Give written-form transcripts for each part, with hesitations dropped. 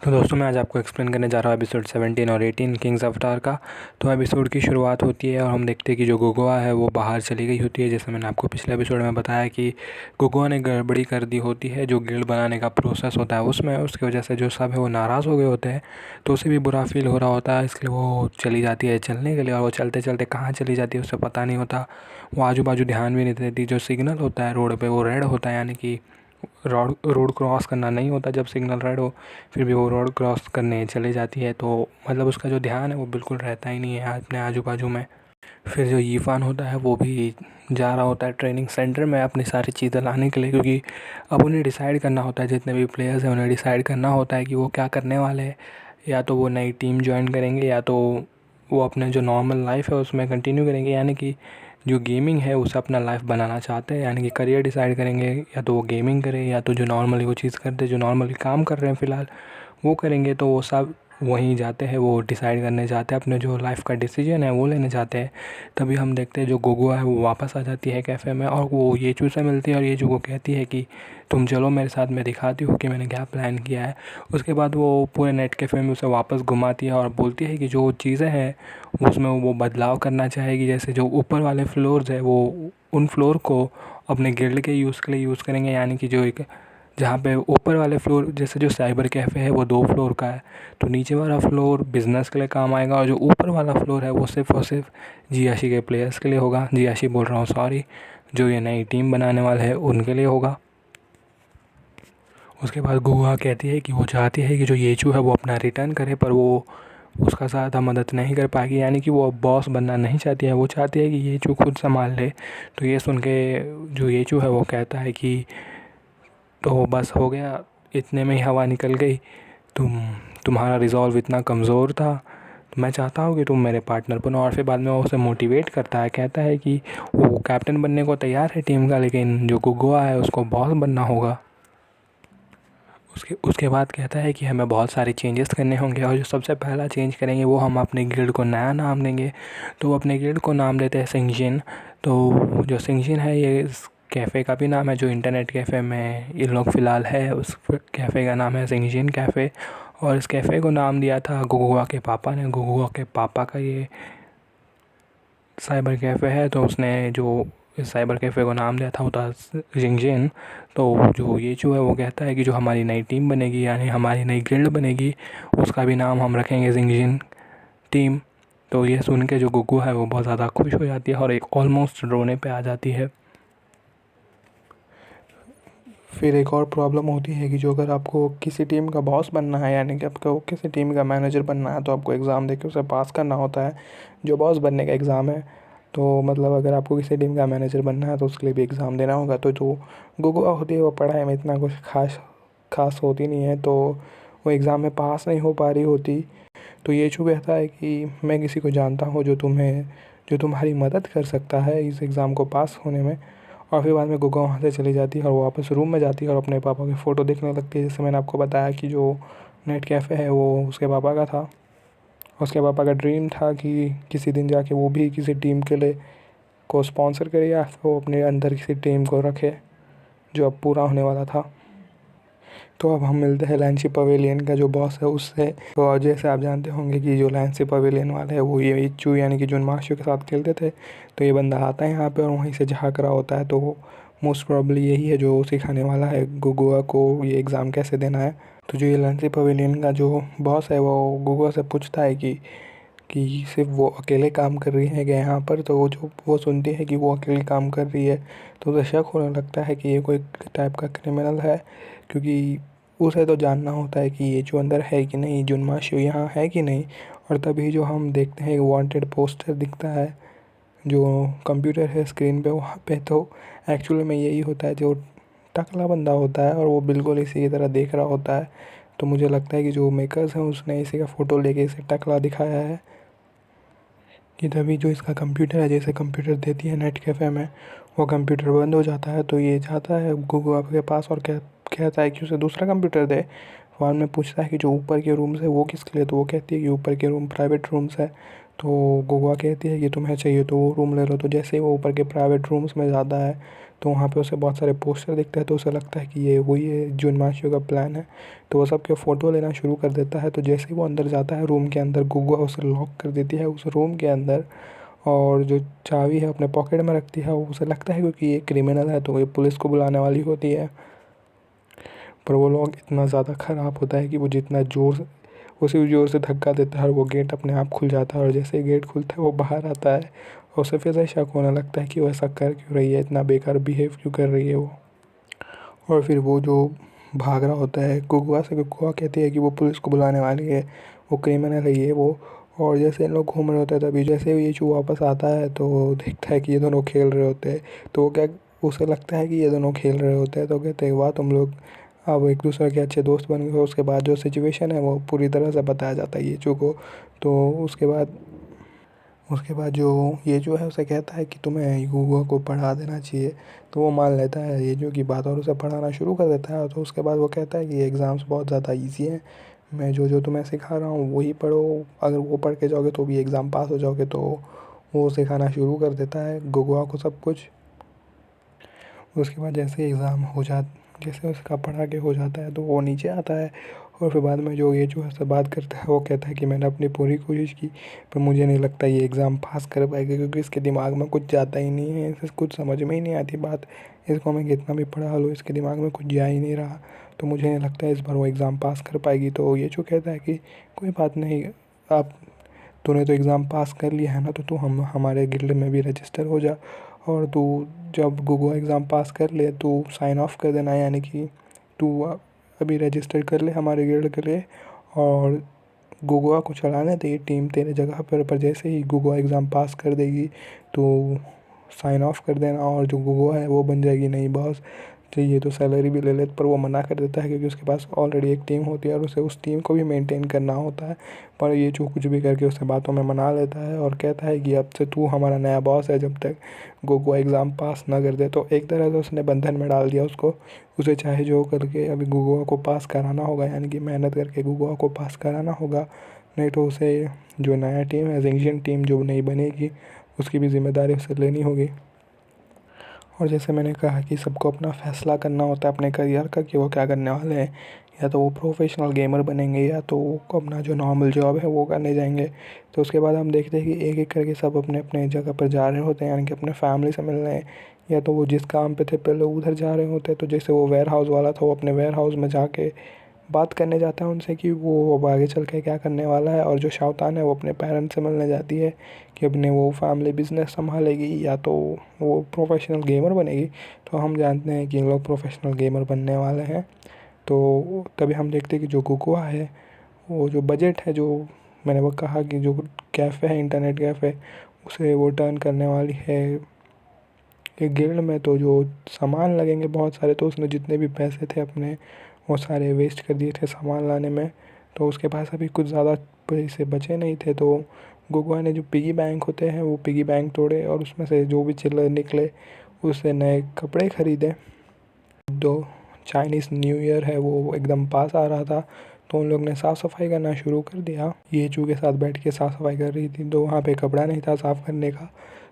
तो दोस्तों मैं आज आपको एक्सप्लेन करने जा रहा हूँ एपिसोड 17 और 18 किंग्स अवतार का। तो एपिसोड की शुरुआत होती है और हम देखते हैं कि जो गोगोआ है वो बाहर चली गई होती है। जैसे मैंने आपको पिछले एपिसोड में बताया कि गोगोआ ने गड़बड़ी कर दी होती है, जो गिल्ड बनाने का प्रोसेस होता है उसमें, उसकी वजह से जो सब है वो नाराज़ हो गए होते हैं। तो उसे भी बुरा फील हो रहा होता है, इसलिए वो चली जाती है चलने के लिए। और वो चलते चलते कहाँ चली जाती है उसे पता नहीं होता। वो आजू बाजू ध्यान भी नहीं देती। जो सिग्नल होता है रोड पर वो रेड होता है, यानी कि रोड क्रॉस करना नहीं होता जब सिग्नल रेड हो, फिर भी वो रोड क्रॉस करने चले जाती है। तो मतलब उसका जो ध्यान है वो बिल्कुल रहता ही नहीं है अपने आजू बाजू में। फिर जो यीफान होता है वो भी जा रहा होता है ट्रेनिंग सेंटर में अपनी सारी चीज़ें लाने के लिए, क्योंकि अब उन्हें डिसाइड करना होता है, जितने भी प्लेयर्स हैं उन्हें डिसाइड करना होता है कि वो क्या करने वाले हैं। या तो वो नई टीम ज्वाइन करेंगे या तो वो अपने जो नॉर्मल लाइफ है उसमें कंटिन्यू करेंगे, यानी कि जो गेमिंग है उसे अपना लाइफ बनाना चाहते हैं, यानी कि करियर डिसाइड करेंगे। या तो वो गेमिंग करें या तो जो नॉर्मली वो चीज़ करते जो नॉर्मली काम कर रहे हैं फ़िलहाल वो करेंगे। तो वो सब वहीं जाते हैं, वो डिसाइड करने जाते हैं, अपने जो लाइफ का डिसीजन है वो लेने जाते हैं। तभी हम देखते हैं जो गोगोआ है वो वापस आ जाती है कैफ़े में और वो येचू से मिलती है और येचू को कहती है कि तुम चलो मेरे साथ, मैं दिखाती हूँ कि मैंने क्या प्लान किया है। उसके बाद वो पूरे नेट कैफ़े में उसे वापस घुमाती है और बोलती है कि जो चीज़ें हैं उसमें वो बदलाव करना चाहेगी। जैसे जो ऊपर वाले फ्लोर्स है वो उन फ्लोर को अपने गिल्ड के यूज़ के लिए यूज़ करेंगे, यानी कि जो एक जहाँ पे ऊपर वाले फ्लोर, जैसे जो साइबर कैफ़े है वो 2 फ्लोर का है, तो नीचे वाला फ्लोर बिज़नेस के लिए काम आएगा और जो ऊपर वाला फ्लोर है वो सिर्फ़ और सिर्फ जियाशी के प्लेयर्स के लिए होगा। जियाशी बोल रहा हूँ, सॉरी, जो ये नई टीम बनाने वाले हैं उनके लिए होगा। उसके बाद गुहा कहती है कि वो चाहती है कि जो येचू है वो अपना रिटर्न करे, पर वो उसका ज़्यादा मदद नहीं कर पाएगी, यानी कि वो अब बॉस बनना नहीं चाहती है, वो चाहती है कि येचू खुद संभाल ले। तो ये सुन के जो येचू है वो कहता है कि तो बस हो गया, इतने में ही हवा निकल गई। तुम्हारा रिज़ॉल्व इतना कमज़ोर था, तो मैं चाहता हूँ कि तुम मेरे पार्टनर बनो। और फिर बाद में वो उसे मोटिवेट करता है, कहता है कि वो कैप्टन बनने को तैयार है टीम का, लेकिन जो गुगुआ है उसको बॉस बनना होगा। उसके उसके बाद कहता है कि हमें बहुत सारे चेंजेस करने होंगे और जो सबसे पहला चेंज करेंगे वो हम अपने गिल्ड को नया नाम देंगे। तो वो अपने गिल्ड को नाम देते हैं सिंगजिन। तो जो सिंगजिन है ये इस कैफ़े का भी नाम है, जो इंटरनेट कैफ़े में ये लोग फ़िलहाल है उस कैफ़े का नाम है सिंगजिन कैफ़े। और इस कैफ़े को नाम दिया था गुगुआ के पापा ने। गुगुआ के पापा का ये साइबर कैफ़े है, तो उसने जो इस साइबर कैफ़े को नाम दिया था वो था जिंगजिन। तो जो येचू है वो कहता है कि जो हमारी नई टीम बनेगी, यानी हमारी नई गिल्ड बनेगी, उसका भी नाम हम रखेंगे जिंगजिन टीम। तो ये सुन के जो गुगू है वो बहुत ज़्यादा खुश हो जाती है और एक ऑलमोस्ट रोने पे आ जाती है। फिर एक और प्रॉब्लम होती है कि जो अगर आपको किसी टीम का बॉस बनना है, यानी कि आपको किसी टीम का मैनेजर बनना है, तो आपको एग्ज़ाम देके उसे पास करना होता है, जो बॉस बनने का एग्ज़ाम है। तो मतलब अगर आपको किसी टीम का मैनेजर बनना है तो उसके लिए भी एग्ज़ाम देना होगा। तो जो गुगुआ होती है वो पढ़ाई में इतना कुछ खास होती नहीं है, तो वो एग्ज़ाम में पास नहीं हो पा रही होती। तो येचू कहता है कि मैं किसी को जानता हूँ जो तुम्हारी मदद कर सकता है इस एग्ज़ाम को पास होने में। और फिर बाद में गुगुआ वहाँ से चली जाती है और वो वापस रूम में जाती है और अपने पापा की फ़ोटो देखने लगती है। जैसे मैंने आपको बताया कि जो नेट कैफ़े है वो उसके पापा का था। उसके पापा का ड्रीम था कि किसी दिन जाके वो भी किसी टीम के लिए को स्पॉन्सर करे या फिर वो अपने अंदर किसी टीम को रखे, जो अब पूरा होने वाला था। तो अब हम मिलते हैं लैंसी पवेलियन का जो बॉस है उससे। तो जैसे आप जानते होंगे कि जो लैंसी पवेलियन वाला है वो ये इच्चू यानी कि जुनमाशु के साथ खेलते थे। तो ये बंदा आता है यहाँ पे और वहीं से झाँक रहा होता है। तो वो मोस्ट प्रॉब्ली यही है जो सिखाने वाला है गुगुआ को ये एग्ज़ाम कैसे देना है। तो जो ये लैंसी पवेलियन का जो बॉस है वो गुगुआ से पूछता है कि सिर्फ वो अकेले काम कर रही है क्या यहाँ पर। तो वो सुनती है कि वो अकेले काम कर रही है, तो उसे शक होने लगता है कि ये कोई टाइप का क्रिमिनल है, क्योंकि उसे तो जानना होता है कि ये जो अंदर है कि नहीं, जुनमाशु यहाँ है कि नहीं। और तभी जो हम देखते हैं वांटेड पोस्टर दिखता है जो कंप्यूटर है स्क्रीन पे वहाँ पे, तो एक्चुअल में यही होता है जो टकला बंदा होता है और वो बिल्कुल इसी की तरह देख रहा होता है। तो मुझे लगता है कि जो मेकर्स हैं उसने इसी का फ़ोटो लेके इसे टकला दिखाया है कि तभी जो इसका कंप्यूटर है, जैसे कंप्यूटर देती है नेट कैफ़े में, वो कंप्यूटर बंद हो जाता है। तो ये जाता है गूगल के पास और कहता है कि उसे दूसरा कंप्यूटर दे। बाद में पूछता है कि जो ऊपर के रूम्स है वो किसके लिए, तो वो कहती है कि ऊपर के रूम प्राइवेट रूम्स है। तो गुगवा कहती है कि तुम्हें चाहिए तो वो रूम ले लो। तो जैसे ही वो ऊपर के प्राइवेट रूम्स में जाता है तो वहाँ पे उसे बहुत सारे पोस्टर दिखते हैं, तो उसे लगता है कि ये वही है जो हिमांशु का प्लान है। तो वो सबके फ़ोटो लेना शुरू कर देता है। तो जैसे ही वो अंदर जाता है रूम के अंदर, गुगवा उसे लॉक कर देती है उस रूम के अंदर, और जो चाबी है अपने पॉकेट में रखती है। वो उसे लगता है क्योंकि ये क्रिमिनल है तो ये पुलिस को बुलाने वाली होती है। पर वो लॉक इतना ज़्यादा ख़राब होता है कि वो जितना ज़ोर से, उसी ज़ोर से धक्का देता है और वो गेट अपने आप खुल जाता है। और जैसे ही गेट खुलता है वो बाहर आता है और उसे फिर से शक होने लगता है कि वो ऐसा कर क्यों रही है, इतना बेकार बिहेव क्यों कर रही है वो। और फिर वो जो भाग रहा होता है गुगवा से, गुगवा कहती है कि वो पुलिस को बुलाने वाली है, वो क्रिमिनल है ये वो। और जैसे इन लोग घूम रहे होते हैं तभी जैसे ये चू वापस आता है तो देखता है कि ये दोनों खेल रहे होते हैं। तो वो क्या, उसे लगता है कि ये दोनों खेल रहे होते हैं। तो कहते हैं वाह तुम लोग अब एक दूसरे के अच्छे दोस्त बन गए हो। उसके बाद जो सिचुएशन है वो पूरी तरह से बताया जाता है ये चू को। तो उसके बाद जो ये जो है उसे कहता है कि तुम्हें युवा को पढ़ा देना चाहिए। तो वो मान लेता है ये जो की बात और उसे पढ़ाना शुरू कर देता है। तो उसके बाद वो कहता है कि एग्ज़ाम्स बहुत ज़्यादा इजी हैं, मैं जो जो तुम्हें सिखा रहा हूँ वही पढ़ो, अगर वो पढ़ के जाओगे तो भी एग्ज़ाम पास हो जाओगे। तो वो सिखाना शुरू कर देता है गुगवा को सब कुछ। उसके बाद जैसे एग्ज़ाम हो जा जैसे उसका पढ़ा के हो जाता है तो वो नीचे आता है। और फिर बाद में जो ये जो है बात करता है वो कहता है कि मैंने अपनी पूरी कोशिश की पर मुझे नहीं लगता ये एग्ज़ाम पास कर पाएगा, क्योंकि इसके दिमाग में कुछ जाता ही नहीं है, इसे कुछ समझ में ही नहीं आती बात। इसको मैं कितना भी पढ़ा लूँ इसके दिमाग में कुछ जा ही नहीं रहा, तो मुझे नहीं लगता इस बार वो एग्ज़ाम पास कर पाएगी। तो ये जो कहता है कि कोई बात नहीं, आप तूने तो एग्ज़ाम पास कर लिया है ना, तो तू हमारे गिल्ड में भी रजिस्टर हो जा। और तू जब गूगल एग्ज़ाम पास कर ले तू साइन ऑफ कर देना, यानी कि तू अभी रजिस्टर कर ले हमारे गिल्ड के लिए और गूगल को चलाने दे टीम तेरे जगह पर जैसे ही गूगल एग्ज़ाम पास कर देगी तो साइन ऑफ कर देना और जो गूगल है वो बन जाएगी नई बॉस। चाहिए तो सैलरी भी ले ले, पर वो मना कर देता है क्योंकि उसके पास ऑलरेडी एक टीम होती है और उसे उस टीम को भी मेंटेन करना होता है। पर ये जो कुछ भी करके उसे बातों में मना लेता है और कहता है कि अब से तू हमारा नया बॉस है जब तक गोगो एग्ज़ाम पास ना कर दे। तो एक तरह से उसने बंधन में डाल दिया उसको, उसे चाहे जो करके अभी गोगो को पास कराना होगा, यानी कि मेहनत करके गोगो को पास कराना होगा, नहीं तो उसे जो नया टीम है एशियन टीम जो नई बनेगी उसकी भी जिम्मेदारी उसे लेनी होगी। और जैसे मैंने कहा कि सबको अपना फ़ैसला करना होता है अपने करियर का कि वो क्या करने वाले हैं, या तो वो प्रोफेशनल गेमर बनेंगे या तो वो अपना जो नॉर्मल जॉब है वो करने जाएंगे। तो उसके बाद हम देखते हैं कि एक एक करके सब अपने अपने जगह पर जा रहे होते हैं, यानी कि अपने फैमिली से मिलने, या तो वो जिस काम पे थे पहले उधर जा रहे होते हैं। तो जैसे वो वेयर हाउस वाला था वो अपने वेयर हाउस में जाके बात करने जाता है उनसे कि वो अब आगे चल के क्या करने वाला है। और जो शावतान है वो अपने पेरेंट्स से मिलने जाती है कि अपने वो फैमिली बिजनेस संभालेगी या तो वो प्रोफेशनल गेमर बनेगी। तो हम जानते हैं कि इन लोग प्रोफेशनल गेमर बनने वाले हैं। तो तभी हम देखते हैं कि जो गुगुआ है वो जो बजट है, जो मैंने वो कहा कि जो कैफ़े है इंटरनेट कैफ़े, उसे वो टर्न करने वाली है एक गिल्ड में। तो जो सामान लगेंगे बहुत सारे, तो उसने जितने भी पैसे थे अपने वो सारे वेस्ट कर दिए थे सामान लाने में। तो उसके पास अभी कुछ ज़्यादा पैसे बचे नहीं थे। तो गुगुआ ने जो पिगी बैंक होते हैं वो पिगी बैंक तोड़े और उसमें से जो भी चिल्लर निकले उससे नए कपड़े ख़रीदे। जो चाइनीज़ न्यू ईयर है वो एकदम पास आ रहा था, तो उन लोग ने साफ़ सफाई करना शुरू कर दिया। ये चू के साथ बैठ के साफ़ सफाई कर रही थी तो वहाँ पे कपड़ा नहीं था साफ़ करने का।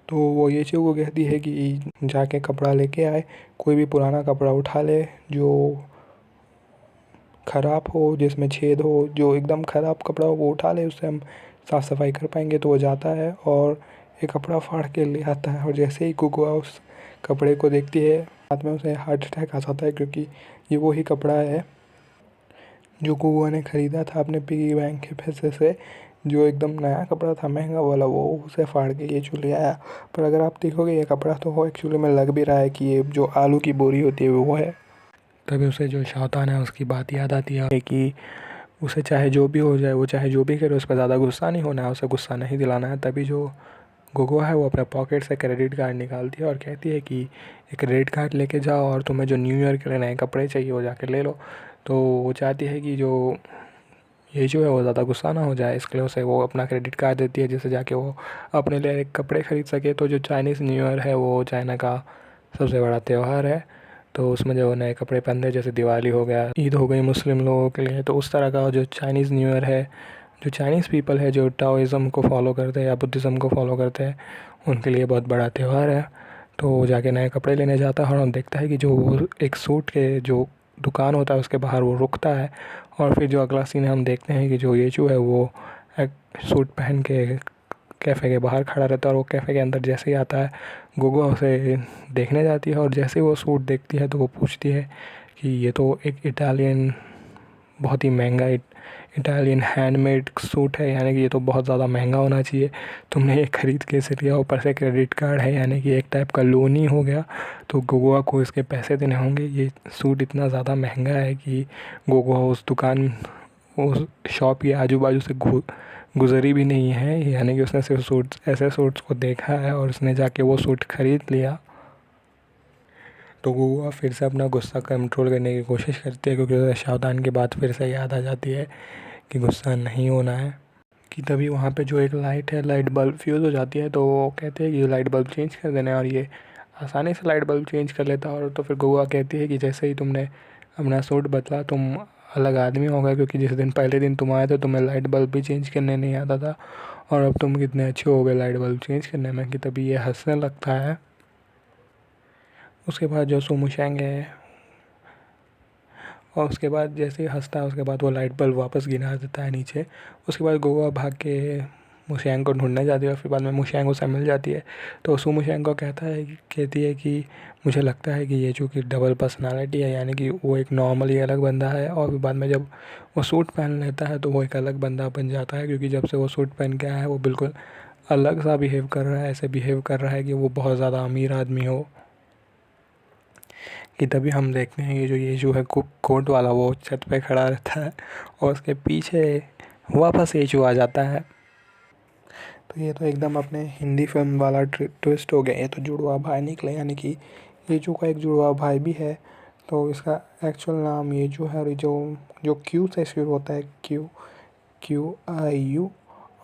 तो वो ये चू को कहती है कि जाके कपड़ा लेके आए, कोई भी पुराना कपड़ा उठा ले जो ख़राब हो, जिसमें छेद हो, जो एकदम ख़राब कपड़ा हो वो उठा ले, उससे हम साफ़ सफाई कर पाएंगे। तो वो जाता है और एक कपड़ा फाड़ के ले आता है। और जैसे ही गुगुआ उस कपड़े को देखती है बाद में उसे हार्ट अटैक आ जाता है, क्योंकि ये वही कपड़ा है जो गुगुआ ने ख़रीदा था अपने पिगी बैंक के पैसे से, जो एकदम नया कपड़ा था महंगा वाला, वो उसे फाड़ के ये चू ले आया। पर अगर आप देखोगे ये कपड़ा तो वो एक्चुअली में लग भी रहा है कि ये जो आलू की बोरी होती है वो है। तभी उसे जो शैतान है उसकी बात याद आती है कि उसे चाहे जो भी हो जाए, वो चाहे जो भी करे उस पर ज़्यादा गुस्सा नहीं होना है, उसे गुस्सा नहीं दिलाना है। तभी जो गोगो है वो अपने पॉकेट से क्रेडिट कार्ड निकालती है और कहती है कि एक क्रेडिट कार्ड लेके जाओ और तुम्हें जो न्यू ईयर के लिए नए कपड़े चाहिए वो जाके ले लो। तो वो चाहती है कि जो ये जो है वो ज़्यादा गुस्सा ना हो जाए, इसके लिए उसे वो अपना क्रेडिट कार्ड देती है जिससे जाके वो अपने लिए एक कपड़े ख़रीद सके। तो जो चाइनीज़ न्यू ईयर है वो चाइना का सबसे बड़ा त्यौहार है, तो उसमें जो नए कपड़े पहनते हैं, जैसे दिवाली हो गया, ईद हो गई मुस्लिम लोगों के लिए, तो उस तरह का जो चाइनीज़ न्यू ईयर है जो चाइनीज़ पीपल है जो टाओइज़म को फॉलो करते हैं या बुद्धिज़्म को फॉलो करते हैं उनके लिए बहुत बड़ा त्यौहार है। तो वो जाके नए कपड़े लेने जाता है और हम देखता है कि जो वो एक सूट के जो दुकान होता है उसके बाहर वो रुकता है। और फिर जो अगला सीन हम देखते हैं कि जो येचू है वो एक सूट पहन के कैफ़े के बाहर खड़ा रहता है और वो कैफ़े के अंदर जैसे ही आता है गोगो उसे देखने जाती है और जैसे ही वो सूट देखती है तो वो पूछती है कि ये तो एक इटालियन बहुत ही महंगा इटालियन हैंडमेड सूट है, यानी कि ये तो बहुत ज़्यादा महंगा होना चाहिए, तुमने ये ख़रीद कैसे लिया, ऊपर से क्रेडिट कार्ड है, यानी कि एक टाइप का लोन ही हो गया। तो गोगोआ को इसके पैसे देने होंगे, ये सूट इतना ज़्यादा महंगा है कि गोगोआ उस दुकान उस शॉप के आजू बाजू से गुज़री भी नहीं है, यानी कि उसने सिर्फ सूट्स ऐसे सूट्स को देखा है और उसने जाके वो सूट ख़रीद लिया। तो गोगोआ फिर से अपना गुस्सा कंट्रोल करने की कोशिश करती है क्योंकि उसे सावधान की बात फिर से याद आ जाती है कि गुस्सा नहीं होना है। कि तभी वहाँ पे जो एक लाइट है, लाइट बल्ब फ्यूज़ हो जाती है, तो वो कहते हैं कि ये लाइट बल्ब चेंज कर देना है और ये आसानी से लाइट बल्ब चेंज कर लेता है। और तो फिर गोगोआ कहती है कि जैसे ही तुमने अपना सूट बदला तुम अलग आदमी हो गए, क्योंकि जिस दिन पहले दिन तुम आए थे तुम्हें लाइट बल्ब भी चेंज करने नहीं आता था और अब तुम कितने अच्छे हो गए लाइट बल्ब चेंज करने में। कि तभी ये हंसने लगता है। उसके बाद जो सुमुशेंग है और उसके बाद जैसे ही हंसता है उसके बाद वो लाइट बल्ब वापस गिरा देता है नीचे। उसके बाद गोगोआ भाग के मुशैंग को ढूंढने जाती है और फिर बाद में मुशैंग उसे मिल जाती है। तो सू मुशैंग को कहती है कि मुझे लगता है कि ये जो कि डबल पर्सनालिटी है, यानी कि वो एक नॉर्मली अलग बंदा है और फिर बाद में जब वो सूट पहन लेता है तो वो एक अलग बंदा बन जाता है, क्योंकि जब से वो सूट पहन के आया है वो बिल्कुल अलग सा बिहेव कर रहा है, ऐसे बिहेव कर रहा है कि वो बहुत ज़्यादा अमीर आदमी हो। कि तभी हम देखते हैं कि जो ये जो है कोट वाला वो छत पे खड़ा रहता है और उसके पीछे वापस येचू आ जाता है। तो ये तो एकदम अपने हिंदी फिल्म वाला ट्विस्ट हो गया। ये तो जुड़वा भाई निकले, यानी कि येचू का एक जुड़वा भाई भी है। तो इसका एक्चुअल नाम येचू है और जो जो क्यू से शुरू होता है, QUIU।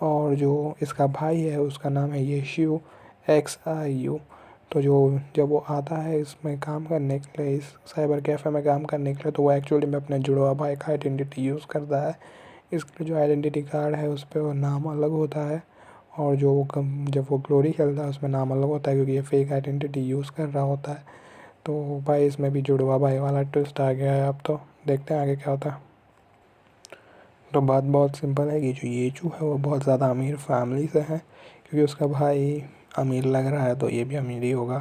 और जो इसका भाई है उसका नाम है येशियो, XIU। तो जो जब वो आता है इसमें काम करने के लिए, इस साइबर कैफ़े में काम करने के लिए, तो वो एक्चुअली में अपने जुड़वा भाई का आइडेंटिटी यूज़ करता है। इसके जो आइडेंटिटी कार्ड है उस पर वो नाम अलग होता है और जो जब वो ग्लोरी खेलता है उसमें नाम अलग होता है, क्योंकि ये फेक आइडेंटिटी यूज़ कर रहा होता है। तो भाई इसमें भी जुड़वा भाई वाला ट्विस्ट आ गया है। अब तो देखते हैं आगे क्या होता है। तो बात बहुत सिंपल है कि जो येचू है वो बहुत ज़्यादा अमीर फैमिली से है, क्योंकि उसका भाई अमीर लग रहा है तो ये भी अमीर ही होगा।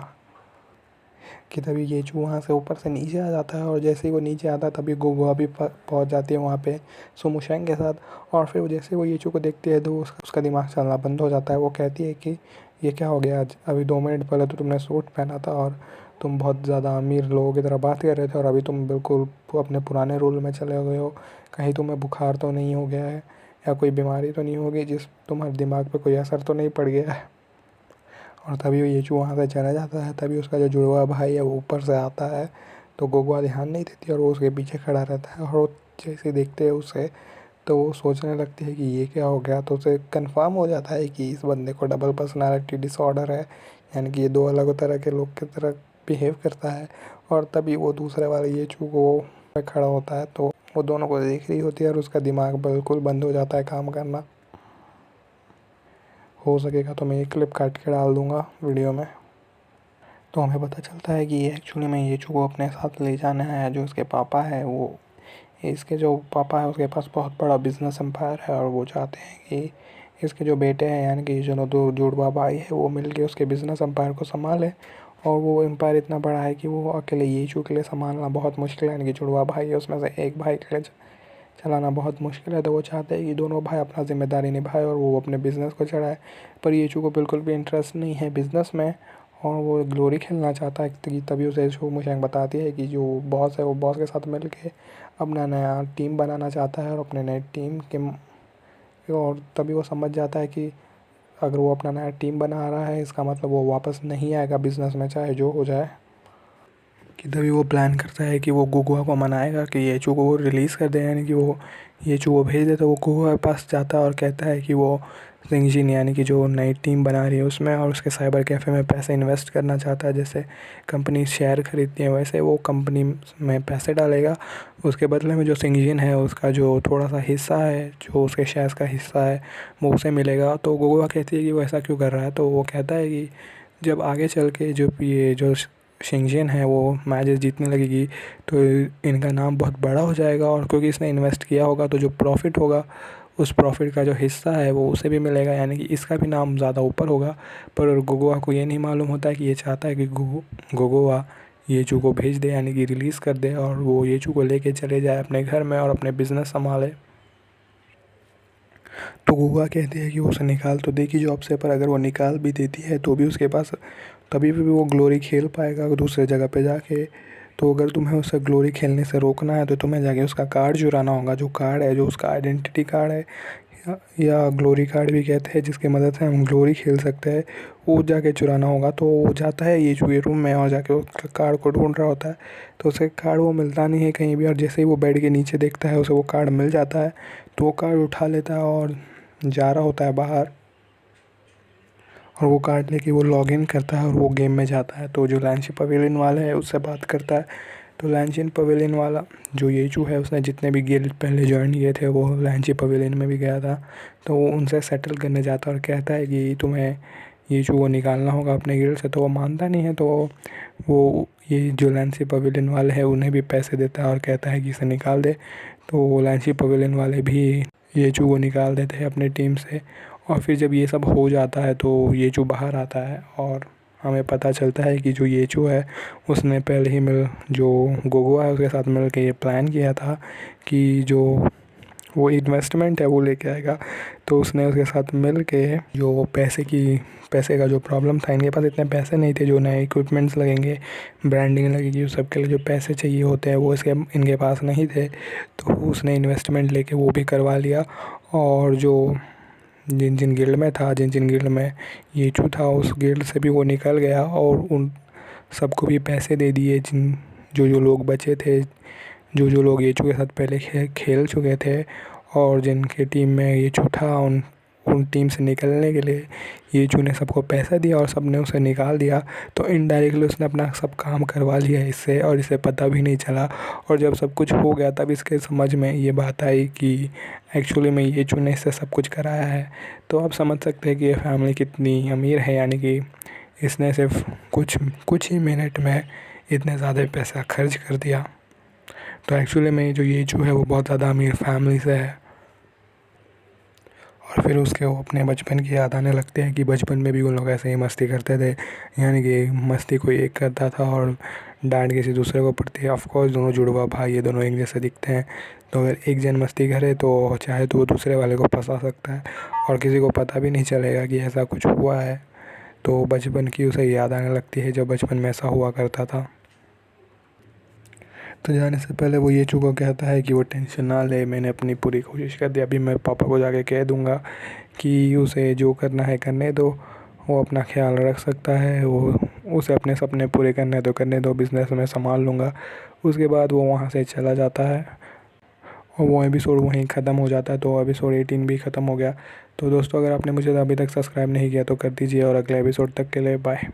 कि तभी येचू वहाँ से ऊपर से नीचे आ जाता है और जैसे ही वो नीचे आता है तभी गोगोआ भी पहुँच जाती है वहाँ पे सुमुशेंग के साथ। और फिर जैसे वो येचू को देखती है तो उसका दिमाग चलना बंद हो जाता है। वो कहती है कि ये क्या हो गया आज, अभी 2 मिनट पहले तो तुमने सूट पहना था और तुम बहुत ज़्यादा अमीर लोगों की तरह बात कर रहे थे और अभी तुम बिल्कुल अपने पुराने रोल में चले गए हो। कहीं तुम्हें बुखार तो नहीं हो गया है या कोई बीमारी तो नहीं होगी जिस तुम्हारे दिमाग पे कोई असर तो नहीं पड़ गया है। और तभी वो येचू वहाँ से चला जाता है। तभी उसका जो जुड़वा भाई है वो ऊपर से आता है तो गोगोआ ध्यान नहीं देती और वो उसके पीछे खड़ा रहता है। और वो जैसे देखते हैं उसे तो वो सोचने लगती है कि ये क्या हो गया। तो उसे कंफर्म हो जाता है कि इस बंदे को डबल पर्सनालिटी डिसऑर्डर है, यानी कि ये दो अलग तरह के लोग की तरह बिहेव करता है। और तभी वो दूसरे वाले येचू को खड़ा होता है तो वो दोनों को देख रही होती है और उसका दिमाग बिल्कुल बंद हो जाता है काम करना। हो सकेगा तो मैं ये क्लिप काट के डाल दूँगा वीडियो में। तो हमें पता चलता है कि ये एक्चुअली में येचू को अपने साथ ले जाना है। जो उसके पापा है वो इसके जो पापा है उसके पास बहुत बड़ा बिजनेस एम्पायर है और वो चाहते हैं कि इसके जो बेटे हैं, यानी कि जो दो जुड़वा भाई है, वो मिल के उसके बिजनेस एम्पायर को संभाले। और वो एम्पायर इतना बड़ा है कि वो अकेले येचू के लिए संभालना बहुत मुश्किल है, यानी कि जुड़वा भाई है उसमें से एक भाई के लिए चलाना बहुत मुश्किल है। तो वो चाहते हैं कि दोनों भाई अपना जिम्मेदारी निभाए और वो अपने बिज़नेस को चलाए। पर येचू को बिल्कुल भी इंटरेस्ट नहीं है बिज़नेस में और वो ग्लोरी खेलना चाहता है। तभी उसे शो मुशैंग बताती है कि जो बॉस है वो बॉस के साथ मिल के अपना नया टीम बनाना चाहता है और अपने नए टीम के और तभी वो समझ जाता है कि अगर वो अपना नया टीम बना रहा है इसका मतलब वो वापस नहीं आएगा बिज़नेस में चाहे जो हो जाए। कि तभी वो प्लान करता है कि वो गोगोआ को मनाएगा कि येचू को वो रिलीज़ कर दे, यानी कि वो येचू को भेज दे। तो वो गोगोआ के पास जाता है और कहता है कि वो सिंगजिन यानी कि जो नई टीम बना रही है उसमें, और उसके साइबर कैफ़े में पैसे इन्वेस्ट करना चाहता है। जैसे कंपनी शेयर खरीदती है वैसे वो कंपनी में पैसे डालेगा। उसके बदले में जो सिंगजिन है उसका जो थोड़ा सा हिस्सा है, जो उसके शेयर्स का हिस्सा है, वो उसे मिलेगा। तो गोगोवा कहती है कि वो ऐसा क्यों कर रहा है। तो वो कहता है कि जब आगे चल के जो शिंगजिन है वो मैचेस जीतने लगेगी तो इनका नाम बहुत बड़ा हो जाएगा, और क्योंकि इसने इन्वेस्ट किया होगा तो जो प्रॉफिट होगा उस प्रॉफिट का जो हिस्सा है वो उसे भी मिलेगा, यानी कि इसका भी नाम ज़्यादा ऊपर होगा। पर गोगोवा को ये नहीं मालूम होता है कि ये चाहता है कि गोगोवा येचू को भेज दे, यानी कि रिलीज़ कर दे, और वो येचू को लेके चले जाए अपने घर में और अपने बिजनेस संभाले। तो गोगोवा कहती है कि वो उसे निकाल तो देगी जॉब से, पर अगर वो निकाल भी देती है तो भी उसके पास तभी भी वो ग्लोरी खेल पाएगा दूसरे जगह पे जाके। तो अगर तुम्हें उसे ग्लोरी खेलने से रोकना है तो तुम्हें जाके उसका कार्ड चुराना होगा, जो कार्ड है, जो उसका आइडेंटिटी कार्ड है, या ग्लोरी कार्ड भी कहते हैं, जिसकी मदद से हम ग्लोरी खेल सकते हैं, वो जाके चुराना होगा। तो वो जाता है ये चूहे रूम में और जाके उस कार्ड को ढूंढ रहा होता है। तो उसे कार्ड वो मिलता नहीं है कहीं भी, और जैसे ही वो बेड के नीचे देखता है उसे वो कार्ड मिल जाता है। तो वो कार्ड उठा लेता है और जा रहा होता है बाहर, और वो कार्ड लेके वो लॉगिन करता है और वो गेम में जाता है। तो जो लैंची पवेलियन वाला है उससे बात करता है। तो लैंचिन पवेलियन वाला जो येचू है उसने जितने भी गिल्ड पहले ज्वाइन किए थे वो लैंची पवेलियन में भी गया था। तो वो उनसे सेटल करने जाता है और कहता है कि तुम्हें येचू को निकालना होगा अपने गिल्ड से। तो वो मानता नहीं है। तो वो ये जो लैंची पवेलियन वाले हैं उन्हें भी पैसे देता है और कहता है कि इसे निकाल दे। तो वो लैंची पवेलियन वाले भी येचू को निकाल देते हैं अपनी टीम से। और फिर जब ये सब हो जाता है तो येचू बाहर आता है और हमें पता चलता है कि जो येचू है उसने पहले ही जो गोगोवा है उसके साथ मिल के ये प्लान किया था कि जो वो इन्वेस्टमेंट है वो लेके आएगा। तो उसने उसके साथ मिल के जो पैसे का जो प्रॉब्लम था, इनके पास इतने पैसे नहीं थे, जो नए इक्विपमेंट्स लगेंगे, ब्रांडिंग लगेगी, उस सब के लिए जो पैसे चाहिए होते हैं वो इनके पास नहीं थे। तो उसने इन्वेस्टमेंट लेके वो भी करवा लिया। और जो जिन जिन गिल्ड में येचू था उस गिल्ड से भी वो निकल गया और उन सबको भी पैसे दे दिए, जो लोग बचे थे, जो लोग येचू के साथ पहले खेल चुके थे, और जिनके टीम में येचू था उन टीम से निकलने के लिए येचू ने सबको पैसा दिया और सबने उसे निकाल दिया। तो इनडायरेक्टली उसने अपना सब काम करवा लिया इससे, और इसे पता भी नहीं चला। और जब सब कुछ हो गया तब इसके समझ में ये बात आई कि एक्चुअली में येचू ने इससे सब कुछ कराया है। तो आप समझ सकते हैं कि ये फैमिली कितनी अमीर है, यानी कि इसने सिर्फ कुछ ही मिनट में इतने ज़्यादा पैसा खर्च कर दिया। तो एक्चुअली में जो येचू है वो बहुत ज़्यादा अमीर फैमिली से है। और फिर उसके वो अपने बचपन की याद आने लगते हैं कि बचपन में भी उन लोग ऐसे ही मस्ती करते थे, यानी कि मस्ती कोई एक करता था और डांट किसी दूसरे को पड़ती है। ऑफकोर्स दोनों जुड़वा भाई ये दोनों एक जैसे दिखते हैं, तो अगर एक जन मस्ती करे तो चाहे तो वो दूसरे वाले को फंसा सकता है और किसी को पता भी नहीं चलेगा कि ऐसा कुछ हुआ है। तो बचपन की उसे याद आने लगती है जब बचपन में ऐसा हुआ करता था। तो जाने से पहले वो येचू को कहता है कि वो टेंशन ना ले, मैंने अपनी पूरी कोशिश कर दी, अभी मैं पापा को जाके कह दूँगा कि उसे जो करना है करने दो, वो अपना ख्याल रख सकता है, वो उसे अपने सपने पूरे करने तो करने दो, बिज़नेस में संभाल लूँगा। उसके बाद वो वहाँ से चला जाता है और वो एपिसोड वहीं ख़त्म हो जाता है। तो एपिसोड 18 भी ख़त्म हो गया। तो दोस्तों अगर आपने मुझे अभी तक सब्सक्राइब नहीं किया तो कर दीजिए, और अगले एपिसोड तक के लिए बाय।